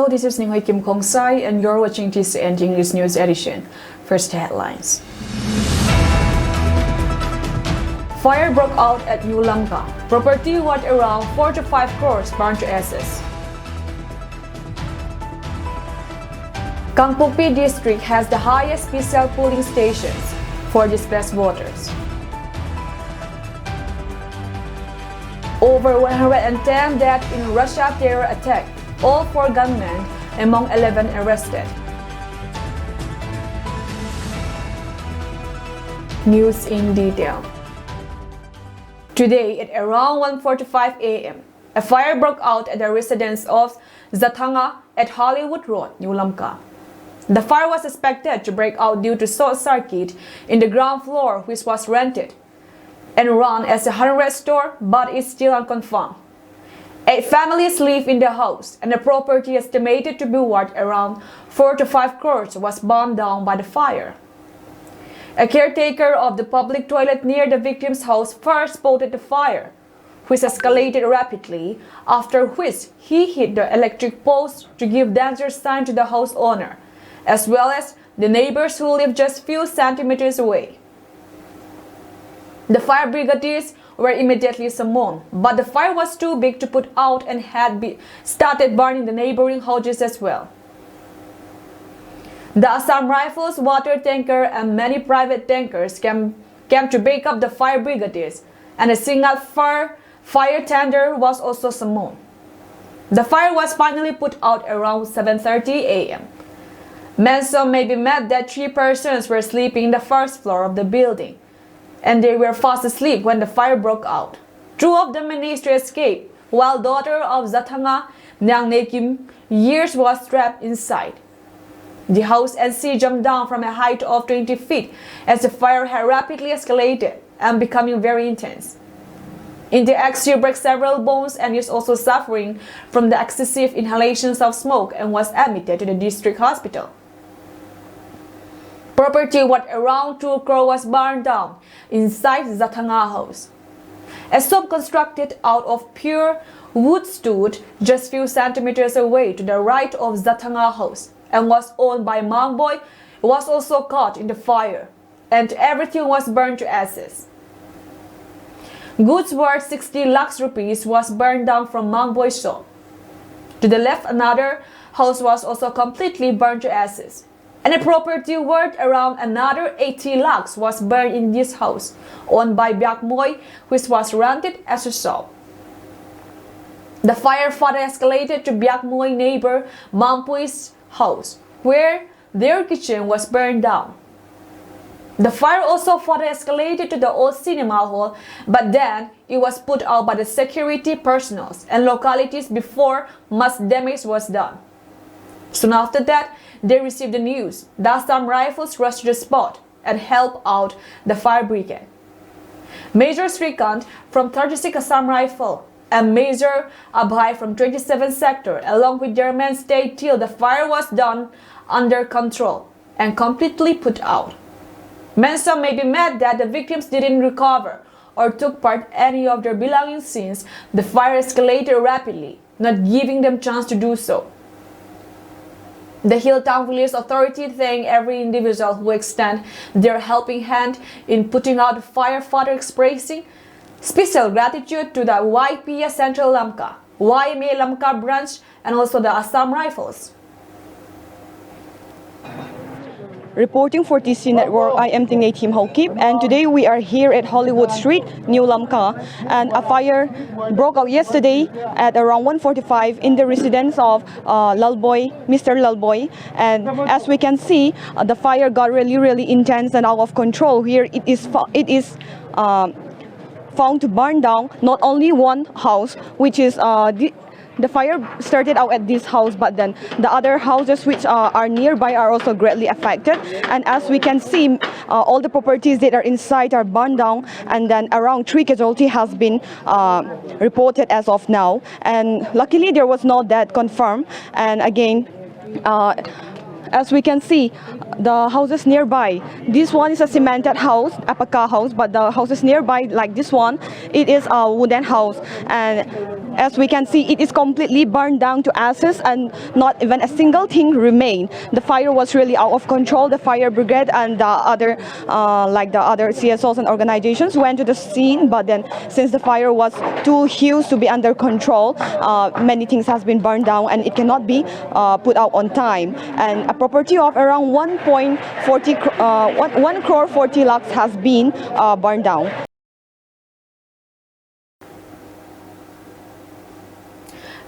this is Ning Hoi Kim Kong Sai, and you're watching TCN English News Edition. First headlines. Fire broke out at New Lamka. Property worth around 4 to 5 crores burned to ashes. Kangpokpi district has the highest special polling stations for displaced voters. Over 110 dead in Russia terror attack, all 4 gunmen among 11 arrested. News in detail. Today at around 1:45 a.m., a fire broke out at the residence of Zathanga at Hollywood Road, New Lamka. The fire was expected to break out due to short circuit in the ground floor, which was rented and run as a hardware store, but is still unconfirmed. 8 families live in the house, and the property estimated to be worth around 4 to 5 crores was burned down by the fire. A caretaker of the public toilet near the victim's house first spotted the fire, which escalated rapidly, after which he hit the electric post to give danger sign to the house owner, as well as the neighbors who live just few centimeters away. The fire brigadiers were immediately summoned, but the fire was too big to put out and had started burning the neighboring houses as well. The Assam Rifles water tanker and many private tankers came to back up the fire brigadiers, and a single fire tender was also summoned. The fire was finally put out around 7:30 a.m. Mention may be made that 3 persons were sleeping in the first floor of the building, and they were fast asleep when the fire broke out. 2 of them managed to escape, while daughter of Zathanga, Nyang Nekim, years was trapped inside. The house and she jumped down from a height of 20 feet as the fire had rapidly escalated and becoming very intense. In the act, she broke several bones and is also suffering from the excessive inhalations of smoke and was admitted to the district hospital. Property worth around 2 crore was burned down inside Zathanga house. A shop constructed out of pure wood stood just few centimeters away to the right of Zathanga house and was owned by Mangboy. Was also caught in the fire, and everything was burned to ashes. Goods worth 60 lakhs rupees was burned down from Mangboy's shop. To the left, another house was also completely burned to ashes, and a property worth around another 80 lakhs was burned in this house, owned by Byakmoy, which was rented as a shop. The fire further escalated to Byakmoy neighbor Mampui's house, where their kitchen was burned down. The fire also further escalated to the old cinema hall, but then it was put out by the security personnel and localities before much damage was done. Soon after that, they received the news. The Assam Rifles rushed to the spot and helped out the fire brigade. Major Srikant from 36 Assam Rifle and Major Abhay from 27th Sector, along with their men, stayed till the fire was done under control and completely put out. Mention may be made that the victims didn't recover or took part any of their belongings since the fire escalated rapidly, not giving them chance to do so. The Hilltown Village Authority thanked every individual who extended their helping hand in putting out the fire, further expressing special gratitude to the YPS Central Lamka, YMA Lamka branch, and also the Assam Rifles. Reporting for TC Network, I am Ning Hoi Kim Kip, and today we are here at Hollywood Street, New Lamka, and a fire broke out yesterday at around 1:45 in the residence of Mr. Lalboy, and as we can see, the fire got really intense and out of control. Here it is found to burn down not only one house, which is the fire started out at this house, but then the other houses which are nearby are also greatly affected. And as we can see, all the properties that are inside are burned down, and then around 3 casualties has been reported as of now. And luckily there was no death confirmed. And again, As we can see, the houses nearby, this one is a cemented house, a Paka house, but the houses nearby, like this one, it is a wooden house. And as we can see, it is completely burned down to ashes and not even a single thing remained. The fire was really out of control. The fire brigade and the other, like the other CSOs and organizations went to the scene, but then since the fire was too huge to be under control, many things has been burned down and it cannot be put out on time. And a property of around 1 crore 40 lakhs has been burned down.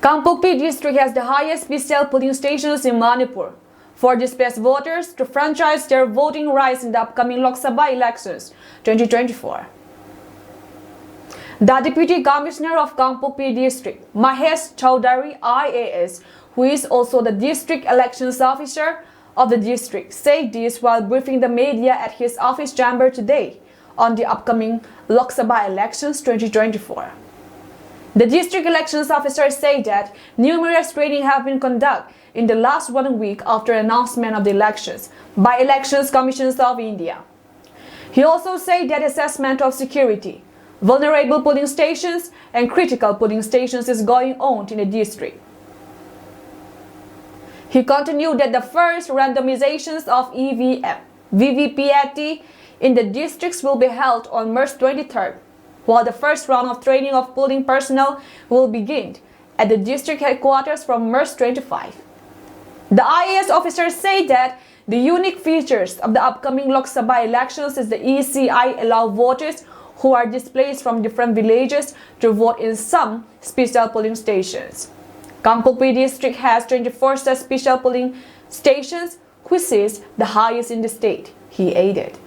Kangpokpi district has the highest PCL polling stations in Manipur for displaced voters to franchise their voting rights in the upcoming Lok Sabha elections 2024. The Deputy Commissioner of Kangpokpi district, Mahesh Chowdhury IAS, who is also the district elections officer of the district, said this while briefing the media at his office chamber today on the upcoming Lok Sabha elections 2024. The district elections officer said that numerous training have been conducted in the last 1 week after announcement of the elections by Elections Commissions of India. He also said that assessment of security, vulnerable polling stations and critical polling stations is going on in the district. He continued that the first randomizations of EVM, VVPAT in the districts will be held on March 23rd, while the first round of training of polling personnel will begin at the district headquarters from March 25. The IAS officer said that the unique features of the upcoming Lok Sabha elections is the ECI allow voters who are displaced from different villages to vote in some special polling stations. Kangpokpi district has 24 such special polling stations, which is the highest in the state, he added.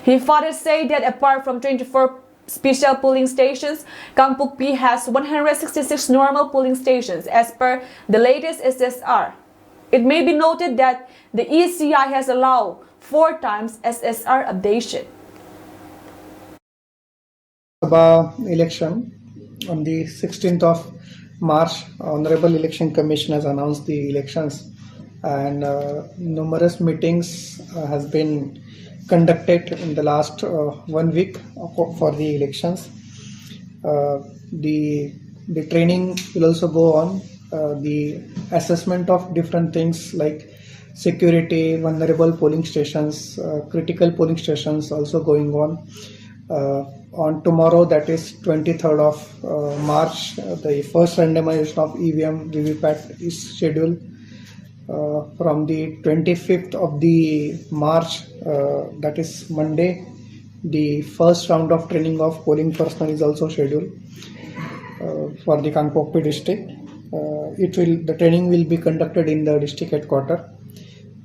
He further said that apart from 24 special polling stations, Kangpokpi has 166 normal polling stations as per the latest SSR. It may be noted that the ECI has allowed 4 times SSR updation. Sabha election on the 16th of March, Honorable Election Commission has announced the elections, and numerous meetings has been conducted in the last 1 week for the elections. The training will also go on. The assessment of different things like security, vulnerable polling stations, critical polling stations also going on. On tomorrow, that is 23rd of March, the first randomization of EVM VVPAT is scheduled. From the 25th of the March, that is Monday, the first round of training of polling personnel is also scheduled for the Kangpokpi district. The training will be conducted in the district headquarters.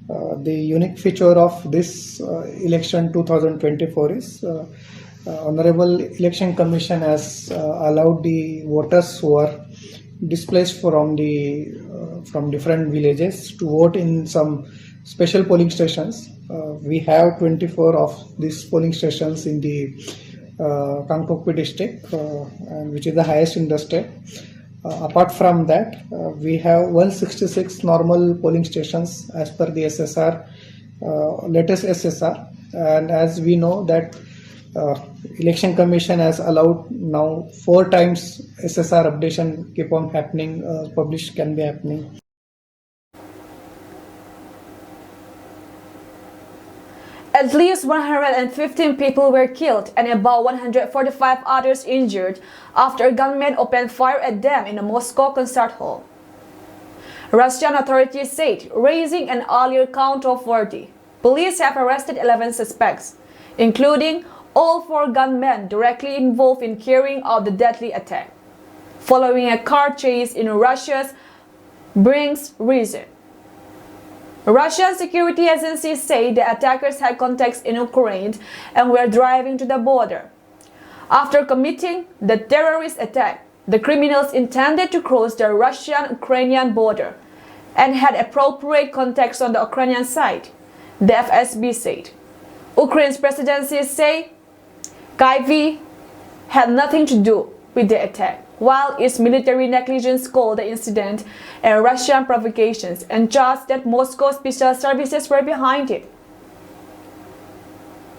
The unique feature of this election 2024 is Honorable Election Commission has allowed the voters who are displaced from different villages to vote in some special polling stations. We have 24 of these polling stations in the Kangpokpi district, which is the highest in the state. Apart from that, we have 166 normal polling stations as per the SSR, latest SSR, and as we know that Election Commission has allowed now 4 times SSR updation keep on happening, published can be happening. At least 115 people were killed and about 145 others injured after gunmen opened fire at them in a Moscow concert hall. Russian authorities said, raising an earlier count of 40. Police have arrested 11 suspects, including all 4 gunmen directly involved in carrying out the deadly attack, following a car chase in Russia's Bryansk region. Russian security agencies say the attackers had contacts in Ukraine and were driving to the border. After committing the terrorist attack, the criminals intended to cross the Russian-Ukrainian border and had appropriate contacts on the Ukrainian side, the FSB said. Ukraine's presidency say Kyiv had nothing to do with the attack, while its military negligence called the incident a Russian provocation and judged that Moscow's special services were behind it.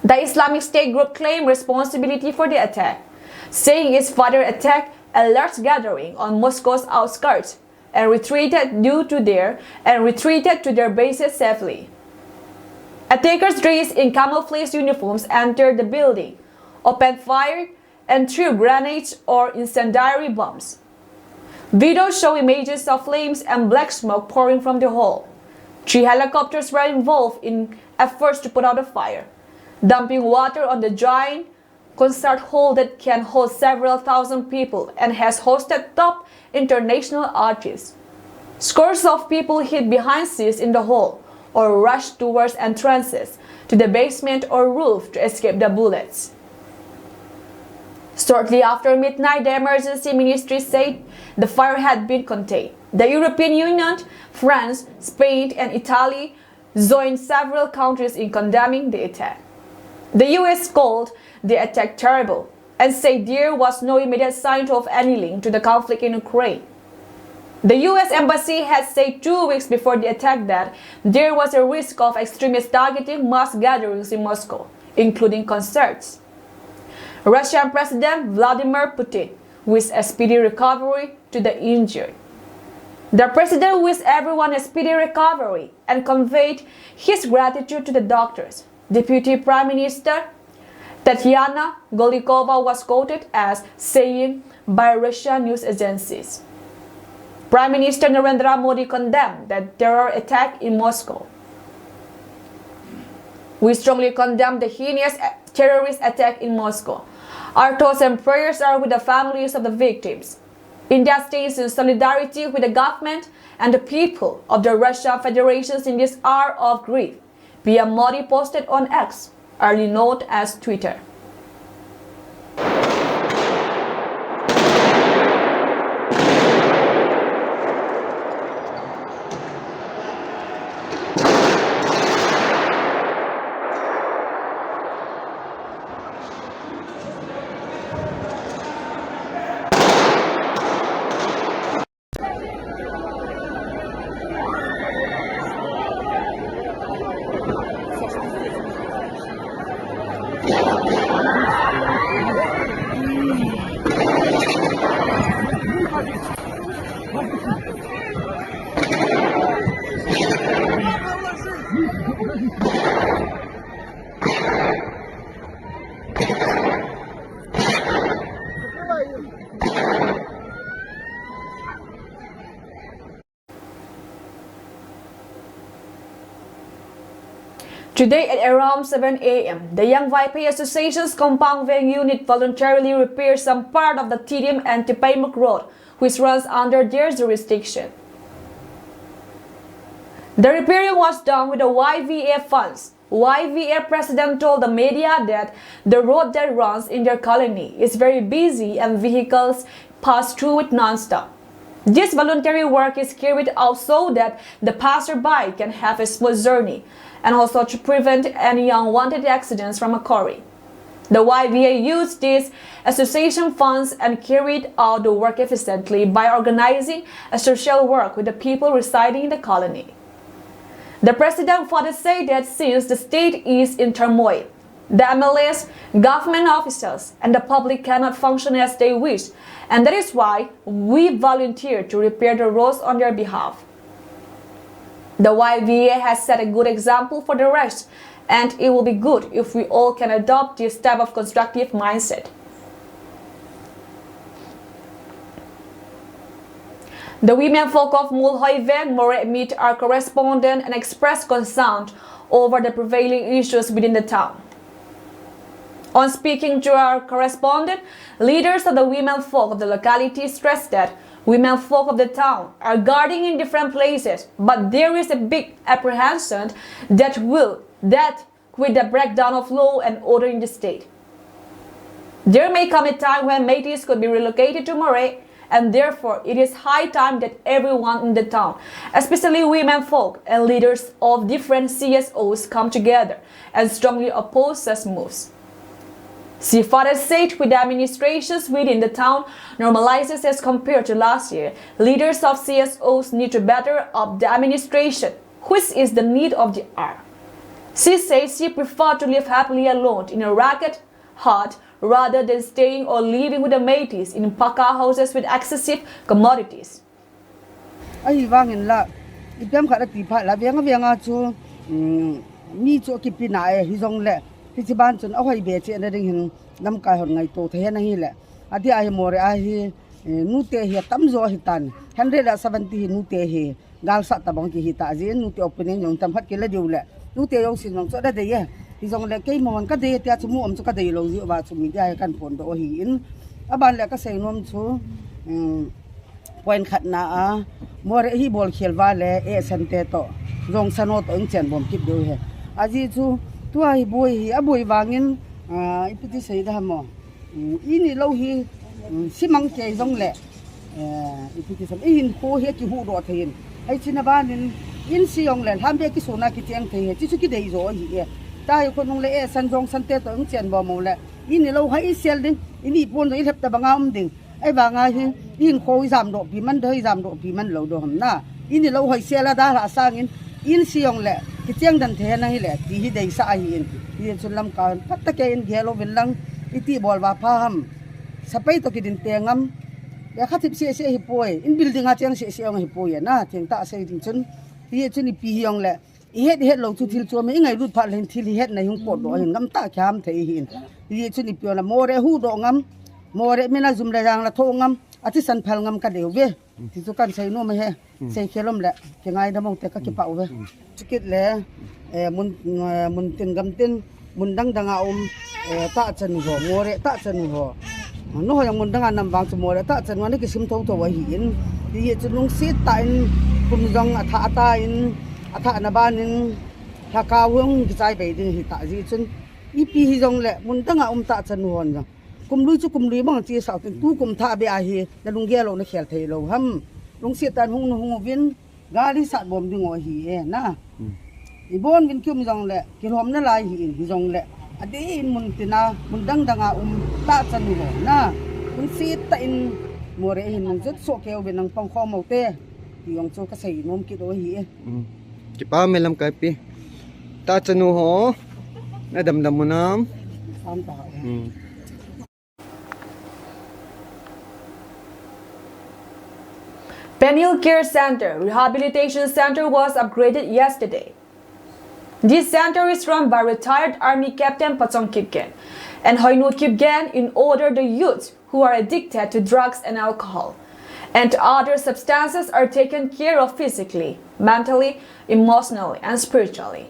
The Islamic State group claimed responsibility for the attack, saying its father attacked a large gathering on Moscow's outskirts and retreated to their bases safely. Attackers dressed in camouflage uniforms entered the building, opened fire, and threw grenades or incendiary bombs. Videos show images of flames and black smoke pouring from the hall. 3 helicopters were involved in efforts to put out the fire, dumping water on the giant concert hall that can hold several thousand people and has hosted top international artists. Scores of people hid behind seats in the hall or rushed towards entrances to the basement or roof to escape the bullets. Shortly after midnight, the emergency ministry said the fire had been contained. The European Union, France, Spain, and Italy joined several countries in condemning the attack. The US called the attack terrible and said there was no immediate sign of any link to the conflict in Ukraine. The US Embassy had said 2 weeks before the attack that there was a risk of extremists targeting mass gatherings in Moscow, including concerts. Russian President Vladimir Putin wished a speedy recovery to the injured. The president wished everyone a speedy recovery and conveyed his gratitude to the doctors. Deputy Prime Minister Tatiana Golikova was quoted as saying by Russian news agencies. Prime Minister Narendra Modi condemned the terror attack in Moscow. We strongly condemn the heinous terrorist attack in Moscow. Our thoughts and prayers are with the families of the victims. India stands in solidarity with the government and the people of the Russian Federation in this hour of grief, PM Modi posted on X, early known as Twitter. Today at around 7 a.m., the Young Vipay Association's compound van unit voluntarily repaired some part of the TDM and Tipaymak Road, which runs under their jurisdiction. The repairing was done with the YVA funds. YVA president told the media that the road that runs in their colony is very busy and vehicles pass through it non-stop. This voluntary work is carried out so that the passerby can have a smooth journey and also to prevent any unwanted accidents from occurring. The YVA used these association funds and carried out the work efficiently by organizing a social work with the people residing in the colony. The president further said that since the state is in turmoil, the MLAs, government officials, and the public cannot function as they wish, and that is why we volunteered to repair the roads on their behalf. The YVA has set a good example for the rest, and it will be good if we all can adopt this type of constructive mindset. The women folk of Mulhoiven, Moray meet our correspondent and express concern over the prevailing issues within the town. On speaking to our correspondent, leaders of the women folk of the locality stressed that women folk of the town are guarding in different places, but there is a big apprehension that with the breakdown of law and order in the state, there may come a time when Métis could be relocated to Moray, and therefore it is high time that everyone in the town, especially women folk and leaders of different CSOs, come together and strongly oppose such moves. Father said with the administrations within the town normalizes as compared to last year, leaders of CSOs need to better up the administration, which is the need of the hour. She says she preferred to live happily alone in a ragged hut rather than staying or living with the mates in paka houses with excessive commodities. Ai wangin la ipem kha ti pha la venga chu mi chu ki pina e hi jong le hi chi ban chun a hoi be che na ding hin nam ka hon ngai to the na hi le adi ai more a hi nu te hi tam zo hi tan 170 nu te hi gal sa ta bang ki hi ta ji nu te opening yong tam phat ki la diu le nu te yong sin yong so da de ye hi jong le ke mon ka de tia chu mu om chu ka de lo ji wa chu mi dia kan pon do hi in a ban le ka sei nom chu point khat na a more hi bol khelwa le e sante to rong sanot ong chen bom kip do he aji chu tu ai boy hi a boy wangin ipiti sei da mo ini lo hi simang ke jong le ipiti sam in ko he ki hu ro thein ai china banin in siong le ham be ki sona ki cheng the he chi chu ki dei zo hi e tai ko nong le e san jong sante to ong chen bom mo le ini lo hai sel ding ini pon zo i lep ta bangam ding ai banga hi in khoi jam do pi man dei jam do pi man lo do ham na ini lo hoi sela da la sangin in siong le ki cheng dan the na hi le ti hi dei sa hi in chun lam ka pat ta ke in gelo bin lang iti bol wa pham sapai to ki din tengam ya khatip se hi poi in building a cheng se ong hi poi na theng ta se din chun hi chun pi hiong le i het lo chu thil chu me ngai lut pha len thil het na hung pot do hin ngam ta kham thei hin hi chun pi la more hu do ngam more mena zum le jang la tho ngam ati san phal ngam ka deu ve ti chu kan sei no ma he sei khelom le ke ngai da mong te ka ki pau ve chikit le mun tin gam tin mun dang danga ta chen ho more ta chen ho no yang mun danga nam bang chu more ta chen wa ni ki sim tho to wa hi in ti chu nong si ta in kum jong atha ta in atha na ban in ha ka wong ki chai be ding hi ta ji chun i pi hi jong le mun danga ta chen ho ja kum lui chu kum lui bang chi sa tin tu kum tha be a hi na lung ge lo na khel thei lo ham lung si tan hung vin gari sat bom ding o hi e na i bon vin kyum jong le ki rom na lai hi jong le adi in mun tina mun dang danga ta chan ho na mun si ta in more hin nang jut so keu bin nang pang kho mo te ti yong chu ka sei nom ki do hi e ki pa melam kai pi ta chanu ho na dam dam mo nam sam ta Penil Care Center Rehabilitation Center was upgraded yesterday. This center is run by retired Army Captain Pachong Kipgen and Hoynut Kipgen in order the youths who are addicted to drugs and alcohol and other substances are taken care of physically, mentally, emotionally, and spiritually.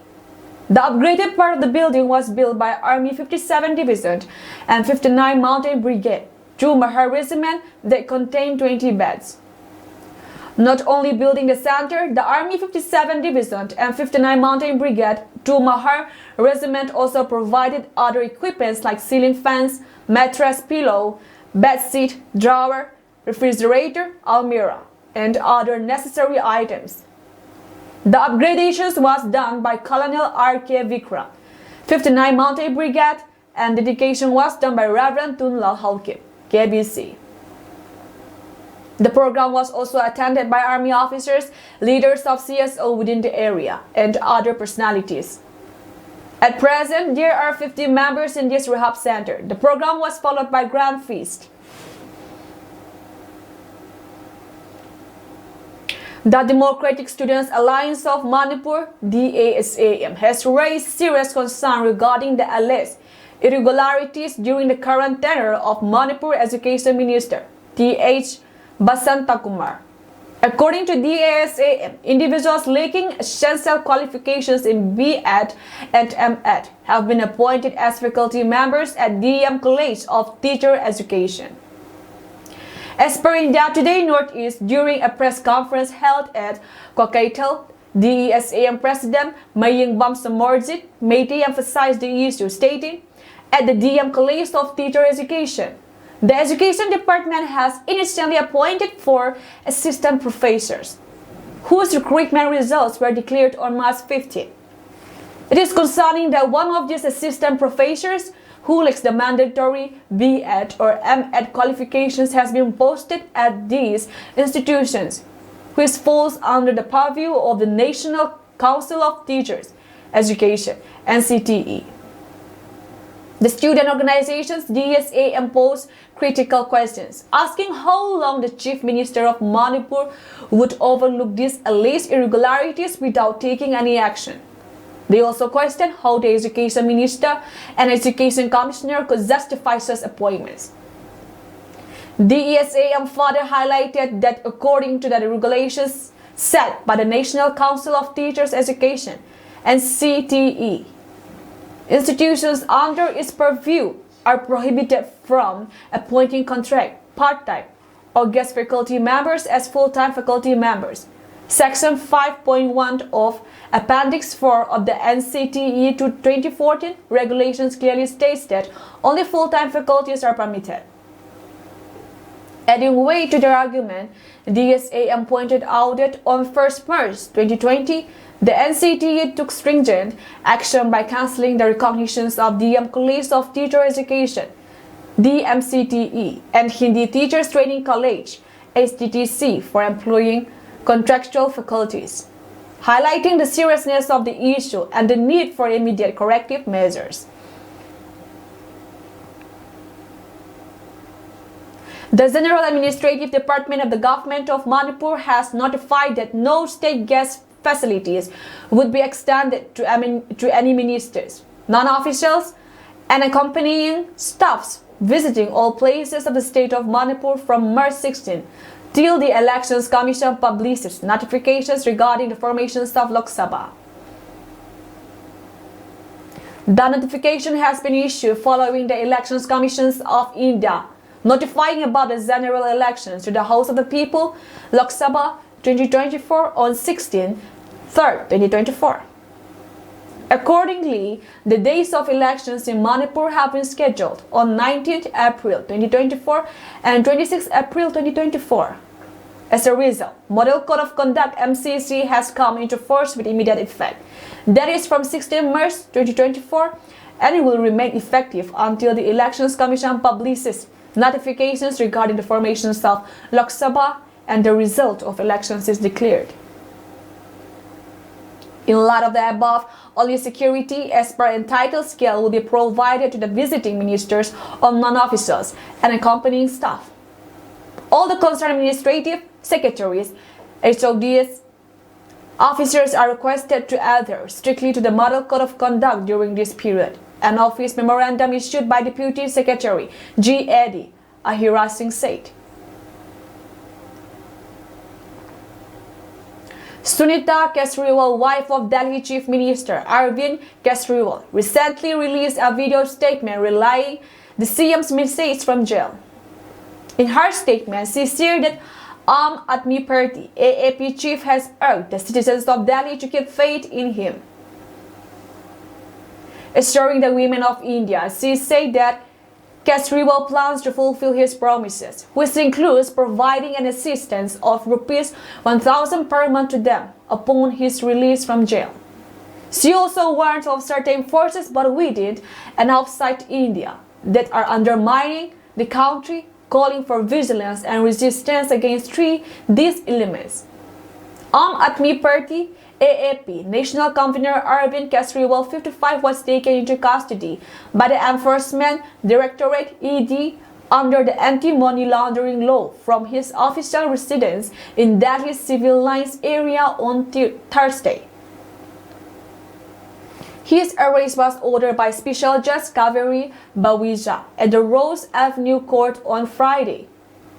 The upgraded part of the building was built by Army 57 Division and 59 Mountain Brigade, Drew Mahar Regiment that contained 20 beds. Not only building the center, the Army 57 Division and 59 Mountain Brigade, Drew Mahar Regiment also provided other equipments like ceiling fans, mattress pillow, bed seat, drawer, refrigerator, almirah, and other necessary items. The upgradations was done by Colonel R.K. Vikram, 59 Mountain Brigade, and dedication was done by Reverend Tunlal Halkip, KBC. The program was also attended by Army officers, leaders of CSO within the area, and other personalities. At present, there are 50 members in this rehab center. The program was followed by Grand Feast. The Democratic Students Alliance of Manipur, DASAM, has raised serious concern regarding the alleged irregularities during the current tenure of Manipur Education Minister, T.H. Basanta Kumar. According to DASAM, individuals lacking essential qualifications in B.Ed and M.Ed have been appointed as faculty members at DEM College of Teacher Education. As per India Today Northeast, during a press conference held at Kwakaital, DESAM President Maying Bamsamorjit Meitei emphasized the issue, stating, at the DEM College of Teacher Education, the Education Department has initially appointed 4 assistant professors, whose recruitment results were declared on March 15. It is concerning that one of these assistant professors, who lacks the mandatory B.Ed or M.Ed qualifications has been posted at these institutions, which falls under the purview of the National Council of Teachers Education, NCTE. The student organizations DSA imposed critical questions, asking how long the Chief Minister of Manipur would overlook these alleged irregularities without taking any action. They also questioned how the Education Minister and Education Commissioner could justify such appointments. DSA further highlighted that according to the regulations set by the National Council of Teachers Education and CTE, institutions under its purview are prohibited from appointing contract, part-time, or guest faculty members as full-time faculty members. Section 5.1 of Appendix 4 of the NCTE 2014 regulations clearly states that only full-time faculties are permitted. Adding weight to their argument, DSA pointed out that on 1st March 2020, the NCTE took stringent action by cancelling the recognitions of DM College of Teacher Education, DMCTE, and Hindi Teachers Training College, HTTC, for employing contractual faculties, highlighting the seriousness of the issue and the need for immediate corrective measures. The General Administrative Department of the Government of Manipur has notified that no state guest facilities would be extended to any ministers, non-officials, and accompanying staffs visiting all places of the state of Manipur from March 16 till the Elections Commission publishes notifications regarding the formations of Lok Sabha. The notification has been issued following the Elections Commissions of India notifying about the general elections to the House of the People, Lok Sabha 2024 on 16/3/2024. Accordingly, the days of elections in Manipur have been scheduled on 19th April 2024 and 26th April 2024. As a result, Model Code of Conduct MCC has come into force with immediate effect. That is from 16 March 2024, and it will remain effective until the Elections Commission publishes notifications regarding the formations of Lok Sabha and the result of elections is declared. In light of the above, only security as per entitled scale will be provided to the visiting ministers or non-officials and accompanying staff. All the concerned administrative secretaries, HODs, officers are requested to adhere strictly to the Model Code of Conduct during this period. An office memorandum issued by Deputy Secretary G. Eddy Ahira Singh said. Sunita Kesriwal, wife of Delhi Chief Minister Arvind Kesriwal, recently released a video statement relaying the CM's message from jail. In her statement, she said that Aam Aadmi Party AAP chief has urged the citizens of Delhi to keep faith in him. Assuring the women of India, she said that Kesriwal plans to fulfill his promises, which includes providing an assistance of ₹1,000 per month to them upon his release from jail. She also warned of certain forces both within and outside India that are undermining the country, calling for vigilance and resistance against these elements. Aam Aadmi Party AAP National Convener Arvind Kesriwal, 55, was taken into custody by the Enforcement Directorate ED under the anti-money laundering law from his official residence in Delhi's civil lines area on Thursday. His arrest was ordered by Special Judge Kaveri Bawija at the Rose Avenue Court on Friday,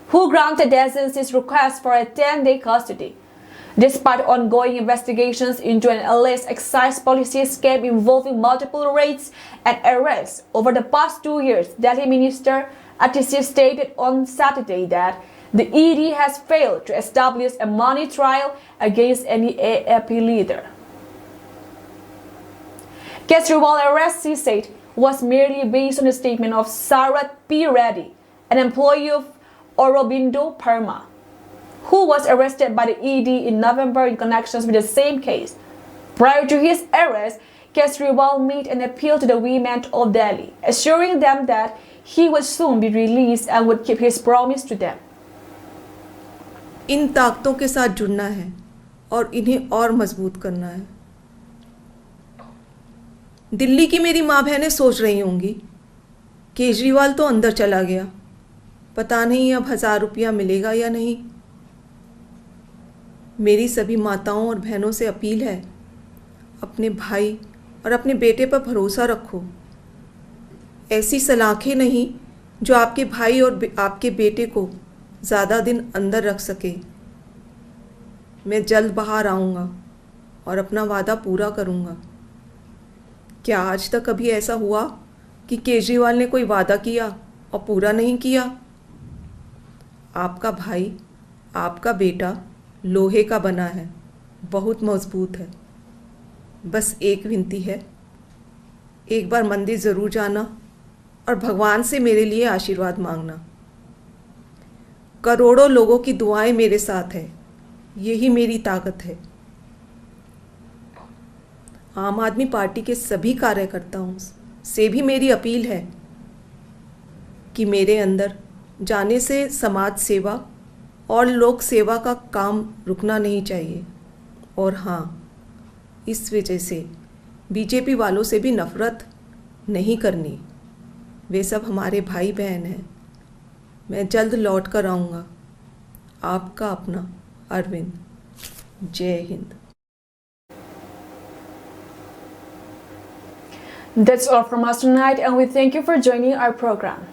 who granted the agency's request for a 10-day custody. Despite ongoing investigations into an alleged excise policy scam involving multiple raids and arrests over the past 2 years, Delhi Minister Atishi stated on Saturday that the ED has failed to establish a money trial against any AAP leader. Kesriwal's arrest, he said, was merely based on the statement of Sarath P. Reddy, an employee of Aurobindo Pharma, who was arrested by the ED in November in connection with the same case. Prior to his arrest, Kejriwal made an appeal to the women of Delhi, assuring them that he would soon be released and would keep his promise to them. इन ताकतों के साथ जुड़ना है और इन्हें और मजबूत करना है। दिल्ली की मेरी माँ बहनें सोच रही होंगी, केजरीवाल तो अंदर चला गया, पता नहीं अब 1000 रुपया मिलेगा या नहीं। मेरी सभी माताओं और बहनों से अपील है, अपने भाई और अपने बेटे पर भरोसा रखो। ऐसी सलाखें नहीं जो आपके भाई और आपके बेटे को ज़्यादा दिन अंदर रख सके। मैं जल्द बाहर आऊँगा और अपना वादा पूरा करूँगा। क्या आज तक कभी ऐसा हुआ कि केजरीवाल ने कोई वादा किया और पूरा नहीं किया? आपका भाई, आपका बेटा लोहे का बना है, बहुत मजबूत है। बस एक विनती है, एक बार मंदिर ज़रूर जाना और भगवान से मेरे लिए आशीर्वाद मांगना। करोड़ों लोगों की दुआएं मेरे साथ है, यही मेरी ताकत है। आम आदमी पार्टी के सभी कार्यकर्ताओं से भी मेरी अपील है कि मेरे अंदर जाने से समाज सेवा और लोक सेवा का काम रुकना नहीं चाहिए। और हाँ, इस वजह से बीजेपी वालों से भी नफ़रत नहीं करनी, वे सब हमारे भाई बहन हैं। मैं जल्द लौट कर आऊँगा। आपका अपना अरविंद। जय Hind. That's all from us tonight, and we thank you for joining our program.